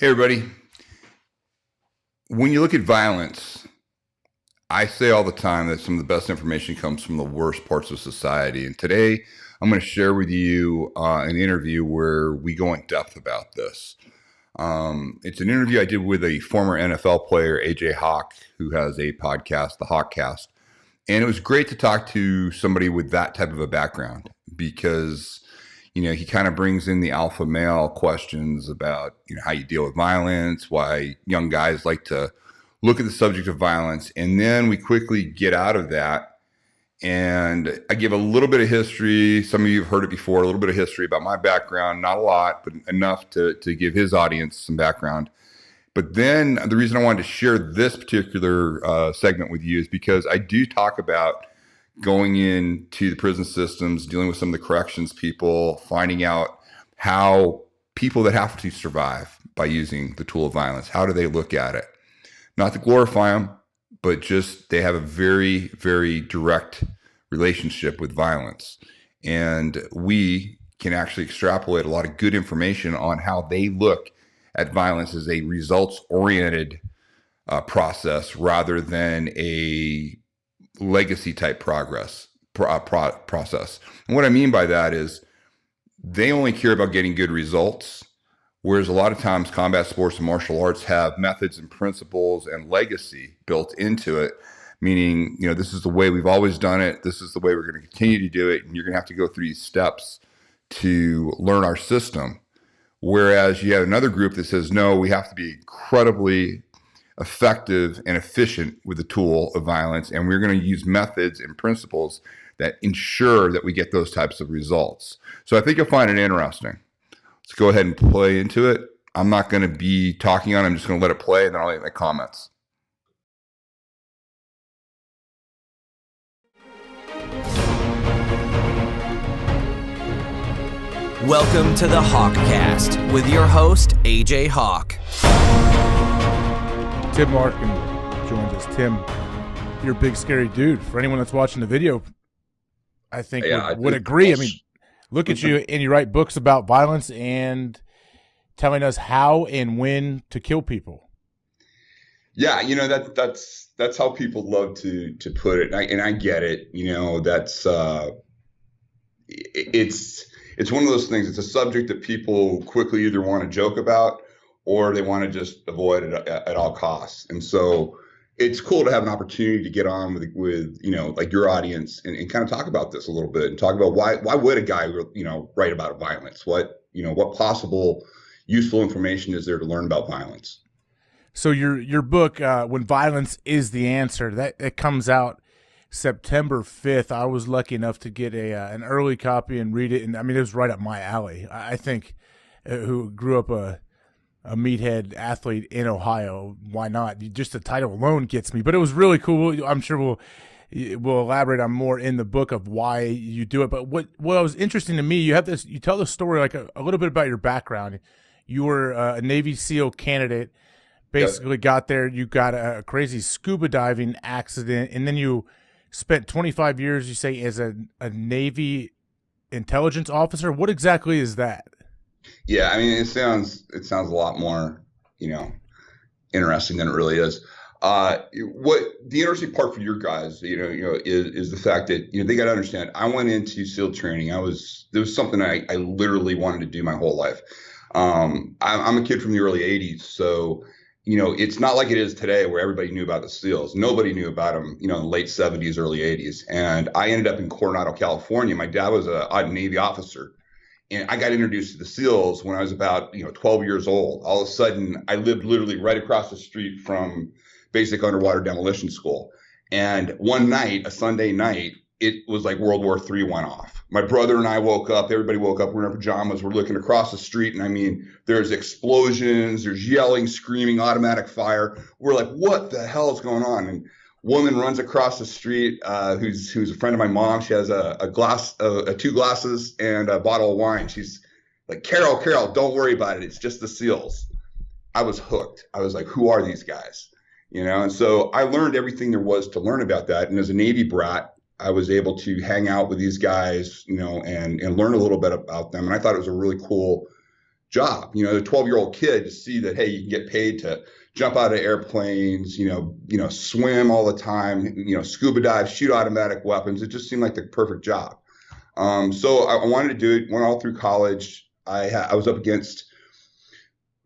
Hey, everybody. When you look at violence, I say all the time that some of the best information comes from the worst parts of society. And today, I'm going to share with you an interview where we go in depth about this. It's an interview I did with a former NFL player, A.J Hawk, who has a podcast, The Hawkcast. And it was great to talk to somebody with that type of a background because he kind of brings in the alpha male questions about, how you deal with violence, why young guys like to look at the subject of violence. And then we quickly get out of that. And I give a little bit of history. Some of you have heard it before, a little bit of history about my background, not a lot, but enough to give his audience some background. But then the reason I wanted to share this particular segment with you is because I do talk about going into the prison systems, dealing with some of the corrections people, finding out how people that have to survive by using the tool of violence, how do they look at it? Not to glorify them, but just they have a very, very direct relationship with violence. And we can actually extrapolate a lot of good information on how they look at violence as a results-oriented process rather than a legacy type process. And what I mean by that is they only care about getting good results, whereas a lot of times combat sports and martial arts have methods and principles and legacy built into it, meaning, this is the way we've always done it. This is the way we're going to continue to do it. And you're going to have to go through these steps to learn our system. Whereas you have another group that says, no, we have to be incredibly effective and efficient with the tool of violence, and we're going to use methods and principles that ensure that we get those types of results. So I think you'll find it interesting. Let's go ahead and play into it. I'm not going to be talking on it. I'm just going to let it play, and then I'll make my comments. Welcome to the Hawkcast with your host, A.J Hawk. Tim Larkin joins us. Tim, you're a big, scary dude. For anyone that's watching the video, I think would agree. I mean, look at you, and you write books about violence and telling us how and when to kill people. Yeah, that's how people love to put it, and I get it. That's it's one of those things. It's a subject that people quickly either want to joke about or they want to just avoid it at all costs. And so it's cool to have an opportunity to get on with like your audience and kind of talk about this a little bit and talk about why would a guy, write about violence? What possible useful information is there to learn about violence? So your book, When Violence is the Answer, that comes out September 5th. I was lucky enough to get an early copy and read it. And I mean, it was right up my alley. I think who grew up a meathead athlete in Ohio. Why not? Just the title alone gets me. But it was really cool. I'm sure we'll elaborate on more in the book of why you do it. But what was interesting to me, you tell the story like a little bit about your background. You were a Navy SEAL candidate. Basically, got there. You got a crazy scuba diving accident, and then you spent 25 years, you say, as a Navy intelligence officer. What exactly is that? Yeah, I mean, it sounds a lot more, interesting than it really is. What the interesting part for your guys, is the fact that they got to understand. I went into SEAL training. There was something I literally wanted to do my whole life. I'm a kid from the early '80s, so it's not like it is today where everybody knew about the SEALs. Nobody knew about them, in the late '70s, early '80s. And I ended up in Coronado, California. My dad was a Navy officer. And I got introduced to the SEALs when I was about, 12 years old. All of a sudden, I lived literally right across the street from basic underwater demolition school. And one night, a Sunday night, it was like World War III went off. My brother and I woke up. Everybody woke up. We're in our pajamas. We're looking across the street. And I mean, there's explosions. There's yelling, screaming, automatic fire. We're like, what the hell is going on? And woman runs across the street who's a friend of my mom. She has a glass, 2 glasses and a bottle of wine. She's like, Carol, don't worry about it. It's just the SEALs. I was hooked. I was like, who are these guys? And so I learned everything there was to learn about that. And as a Navy brat, I was able to hang out with these guys, and learn a little bit about them. And I thought it was a really cool job. You know, a 12-year-old kid to see that, hey, you can get paid to jump out of airplanes, swim all the time, scuba dive, shoot automatic weapons. It just seemed like the perfect job. So I wanted to do it. Went all through college. I was up against,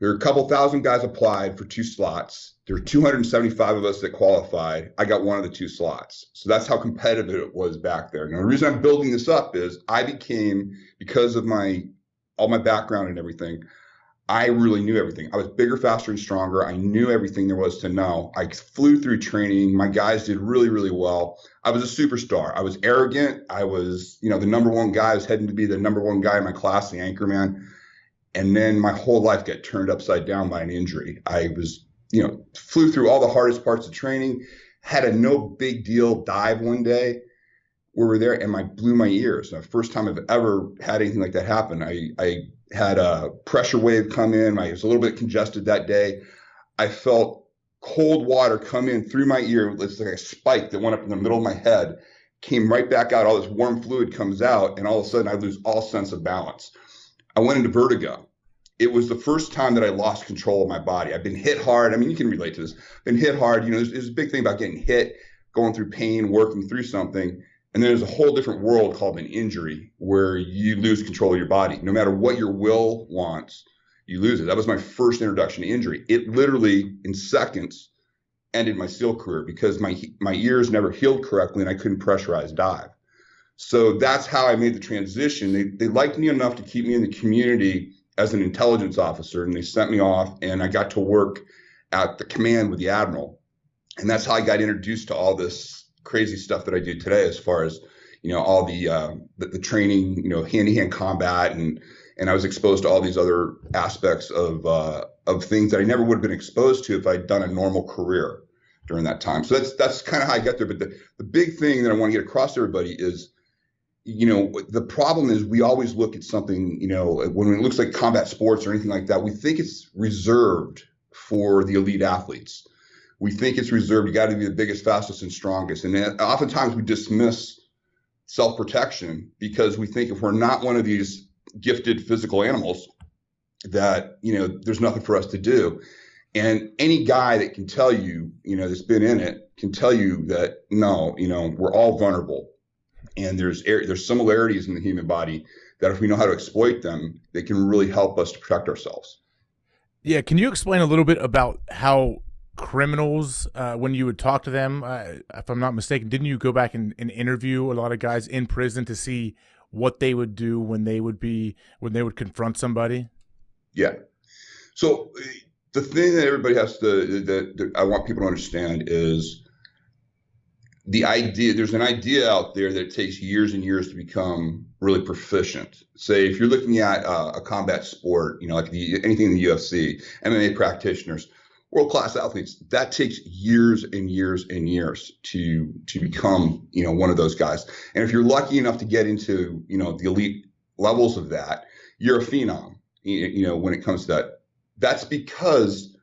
there were a couple thousand guys applied for 2 slots. There were 275 of us that qualified. I got one of the 2 slots. So that's how competitive it was back there. Now, the reason I'm building this up is I became, because of all my background and everything, I really knew everything. I was bigger, faster, and stronger. I knew everything there was to know. I flew through training. My guys did really, really well. I was a superstar. I was arrogant. I was, the number one guy. I was heading to be the number one guy in my class, the anchor man. And then my whole life got turned upside down by an injury. I was, flew through all the hardest parts of training, had a no big deal dive one day where we're there, and I blew my ears. The first time I've ever had anything like that happen. I had a pressure wave come in. I was a little bit congested that day. I felt cold water come in through my ear. It was like a spike that went up in the middle of my head, came right back out. All this warm fluid comes out, and all of a sudden I lose all sense of balance. I went into vertigo. It was the first time that I lost control of my body. I've been hit hard. I mean, you can relate to this. Been hit hard. There's a big thing about getting hit, going through pain, working through something. And there's a whole different world called an injury where you lose control of your body. No matter what your will wants, you lose it. That was my first introduction to injury. It literally, in seconds, ended my SEAL career because my ears never healed correctly and I couldn't pressurize dive. So that's how I made the transition. They liked me enough to keep me in the community as an intelligence officer, and they sent me off, and I got to work at the command with the admiral. And that's how I got introduced to all this crazy stuff that I do today, as far as all the training, hand-to-hand combat, and I was exposed to all these other aspects of things that I never would have been exposed to if I'd done a normal career during that time. So that's kind of how I got there. But the big thing that I want to get across to everybody is, the problem is we always look at something, when it looks like combat sports or anything like that, we think it's reserved for the elite athletes. We think it's reserved. You got to be the biggest, fastest, and strongest. And oftentimes we dismiss self-protection because we think if we're not one of these gifted physical animals that, there's nothing for us to do. And any guy that can tell you, that's been in it can tell you that, no, we're all vulnerable. And there's similarities in the human body that if we know how to exploit them, they can really help us to protect ourselves. Yeah. Can you explain a little bit about how criminals, when you would talk to them, if I'm not mistaken, didn't you go back and interview a lot of guys in prison to see what they would do when they would confront somebody? Yeah. So the thing that everybody has that I want people to understand is there's an idea out there that it takes years and years to become really proficient. Say if you're looking at a combat sport, like anything in the UFC, MMA practitioners, world-class athletes, that takes years and years and years to become, one of those guys. And if you're lucky enough to get into, the elite levels of that, you're a phenom, when it comes to that. That's because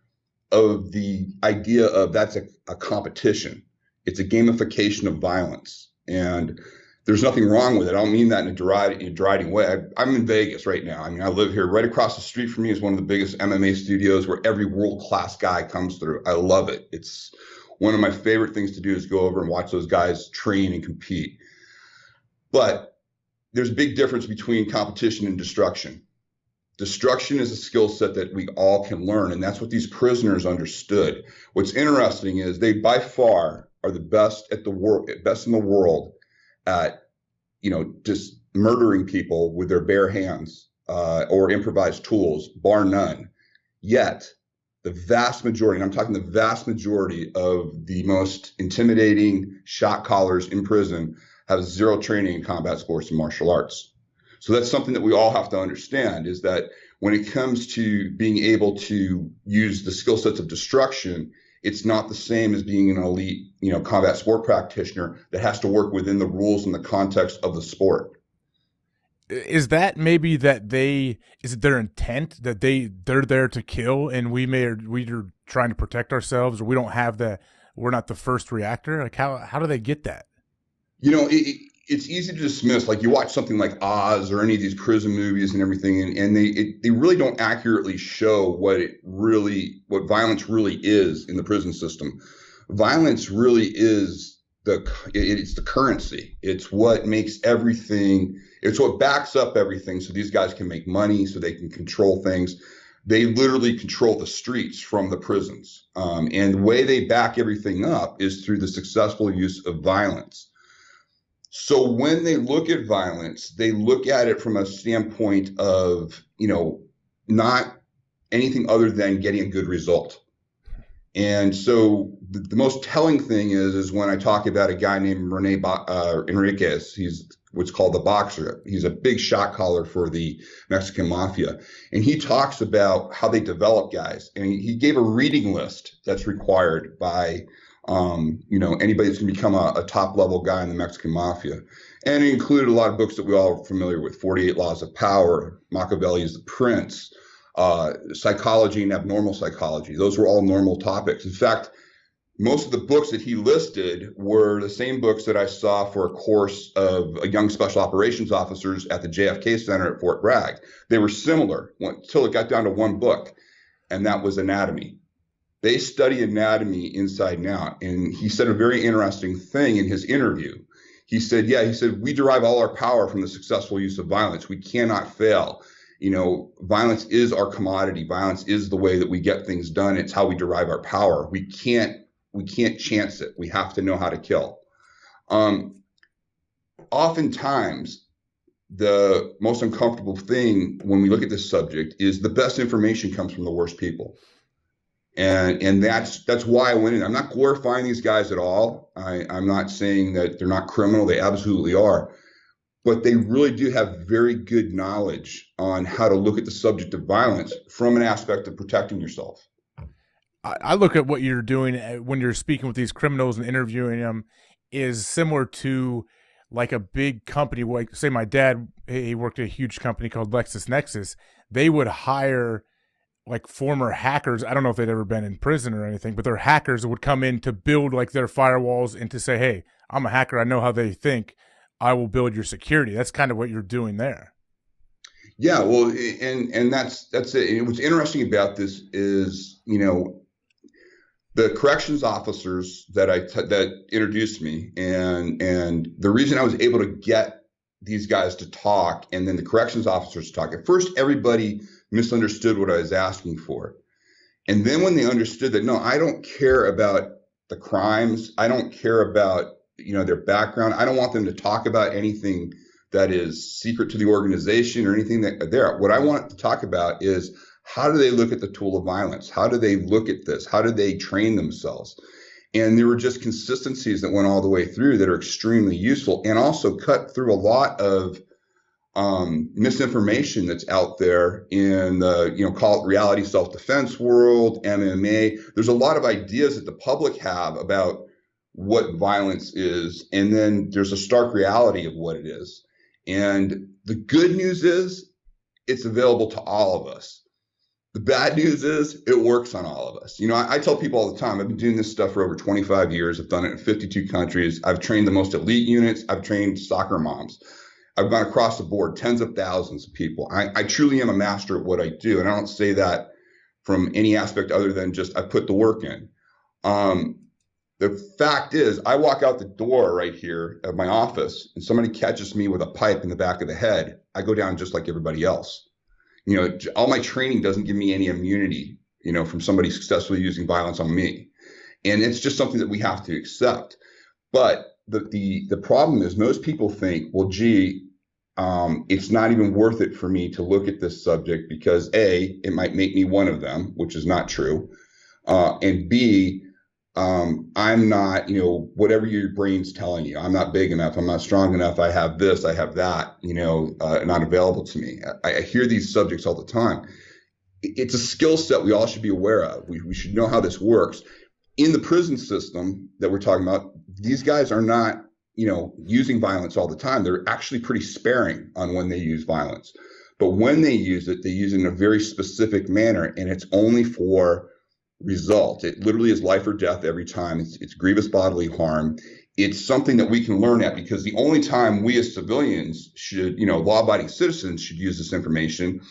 of the idea of that's a competition. It's a gamification of violence, and there's nothing wrong with it. I don't mean that in a deriding way. I'm in Vegas right now. I mean, I live here. Right across the street from me is one of the biggest MMA studios where every world-class guy comes through. I love it. It's one of my favorite things to do is go over and watch those guys train and compete. But there's a big difference between competition and destruction. Destruction is a skill set that we all can learn, and that's what these prisoners understood. What's interesting is they by far are the best in the world at, just murdering people with their bare hands or improvised tools, bar none. Yet, the vast majority, and I'm talking the vast majority of the most intimidating shot callers in prison have zero training in combat sports and martial arts. So that's something that we all have to understand, is that when it comes to being able to use the skill sets of destruction, it's not the same as being an elite, combat sport practitioner that has to work within the rules and the context of the sport. Is that maybe is it their intent that they're there to kill, and we're trying to protect ourselves, or we're not the first reactor? Like how do they get that? it's easy to dismiss. Like you watch something like Oz or any of these prison movies and everything, and they really don't accurately show what violence really is in the prison system. Violence really is it's the currency. It's what makes everything. It's what backs up everything. So these guys can make money, so they can control things. They literally control the streets from the prisons, and the way they back everything up is through the successful use of violence. So when they look at violence, they look at it from a standpoint of, not anything other than getting a good result. And so the most telling thing is when I talk about a guy named Rene Enriquez. He's what's called the boxer. He's a big shot caller for the Mexican mafia. And he talks about how they develop guys. And he gave a reading list that's required by anybody that's going to become a top level guy in the Mexican mafia. And it included a lot of books that we all are familiar with: 48 Laws of Power, Machiavelli's The Prince, Psychology and Abnormal Psychology. Those were all normal topics. In fact, most of the books that he listed were the same books that I saw for a course of young special operations officers at the JFK Center at Fort Bragg. They were similar until it got down to one book, and that was anatomy. They study anatomy inside and out. And he said a very interesting thing in his interview. He said, we derive all our power from the successful use of violence. We cannot fail. Violence is our commodity. Violence is the way that we get things done. It's how we derive our power. We can't chance it. We have to know how to kill. Oftentimes, the most uncomfortable thing when we look at this subject is the best information comes from the worst people. And that's why I went in. I'm not glorifying these guys at all. I'm not saying that they're not criminal. They absolutely are. But they really do have very good knowledge on how to look at the subject of violence from an aspect of protecting yourself. I look at what you're doing when you're speaking with these criminals and interviewing them is similar to like a big company. Like say my dad, he worked at a huge company called LexisNexis. They would hire like former hackers. I don't know if they'd ever been in prison or anything, but they're hackers that would come in to build like their firewalls and to say, hey, I'm a hacker. I know how they think. I will build your security. That's kind of what you're doing there. Yeah, well, and that's it. And what's interesting about this is, the corrections officers that introduced me, and the reason I was able to get these guys to talk, and then the corrections officers to talk. At first, everybody misunderstood what I was asking for, and then when they understood that, no, I don't care about the crimes, I don't care about their background, I don't want them to talk about anything that is secret to the organization or anything that there. What I want to talk about is, how do they look at the tool of violence? How do they look at this? How do they train themselves? And there were just consistencies that went all the way through that are extremely useful, and also cut through a lot of misinformation that's out there in the, call it reality self-defense world, MMA. There's a lot of ideas that the public have about what violence is, and then there's a stark reality of what it is. And the good news is it's available to all of us. The bad news is it works on all of us. I tell people all the time, I've been doing this stuff for over 25 years. I've done it in 52 countries. I've trained the most elite units. I've trained soccer moms. I've gone across the board, tens of thousands of people. I truly am a master at what I do. And I don't say that from any aspect other than just I put the work in. The fact is, I walk out the door right here at my office and somebody catches me with a pipe in the back of the head. I go down just like everybody else. All my training doesn't give me any immunity, from somebody successfully using violence on me. And it's just something that we have to accept. But the problem is most people think, well, gee, it's not even worth it for me to look at this subject because A, it might make me one of them, which is not true. And B, I'm not, whatever your brain's telling you, I'm not big enough, I'm not strong enough, I have this, I have that, not available to me. I hear these subjects all the time. It's a skill set we all should be aware of. We should know how this works. In the prison system that we're talking about, these guys are not, using violence all the time. They're actually pretty sparing on when they use violence. But when they use it in a very specific manner, and it's only for result. It literally is life or death every time. It's grievous bodily harm. it's something that we can learn at, because the only time we as civilians should, law-abiding citizens should use this information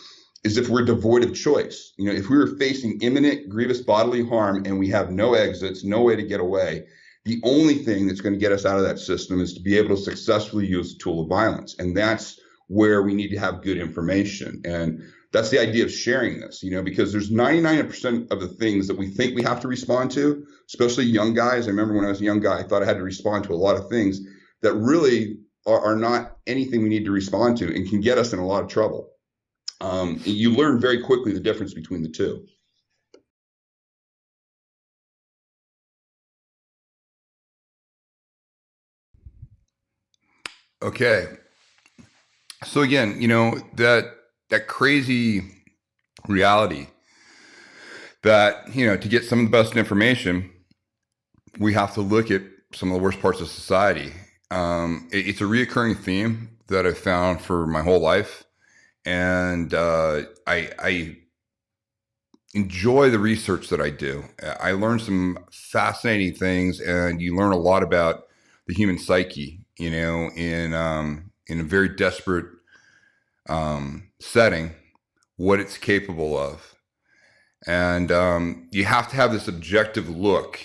is if we're devoid of choice. If we were facing imminent grievous bodily harm and we have no exits, no way to get away, the only thing that's going to get us out of that system is to be able to successfully use the tool of violence. And that's where we need to have good information. And that's the idea of sharing this, because there's 99% of the things that we think we have to respond to, especially young guys. I remember when I was a young guy, I thought I had to respond to a lot of things that really are not anything we need to respond to and can get us in a lot of trouble. You learn very quickly the difference between the two. Okay. So again, that crazy reality that, to get some of the best information, we have to look at some of the worst parts of society. It's a reoccurring theme that I've found for my whole life. And I enjoy the research that I do. I learn some fascinating things, and you learn a lot about the human psyche, in a very desperate setting, what it's capable of. And you have to have this objective look,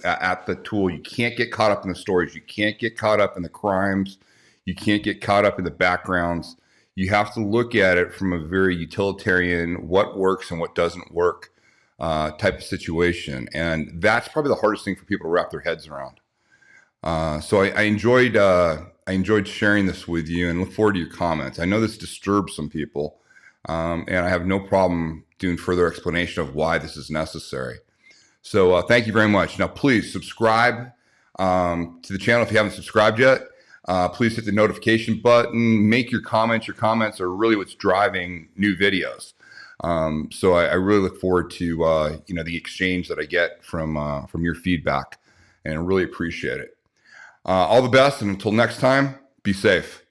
at the tool. You can't get caught up in the stories. You can't get caught up in the crimes. You can't get caught up in the backgrounds. You have to look at it from a very utilitarian, what works and what doesn't work type of situation. And that's probably the hardest thing for people to wrap their heads around. So I enjoyed sharing this with you, and look forward to your comments. I know this disturbs some people, and I have no problem doing further explanation of why this is necessary. So thank you very much. Now, please subscribe to the channel if you haven't subscribed yet. Please hit the notification button. Make your comments. Your comments are really what's driving new videos. So I really look forward to the exchange that I get from your feedback, and really appreciate it. All the best, and until next time, be safe.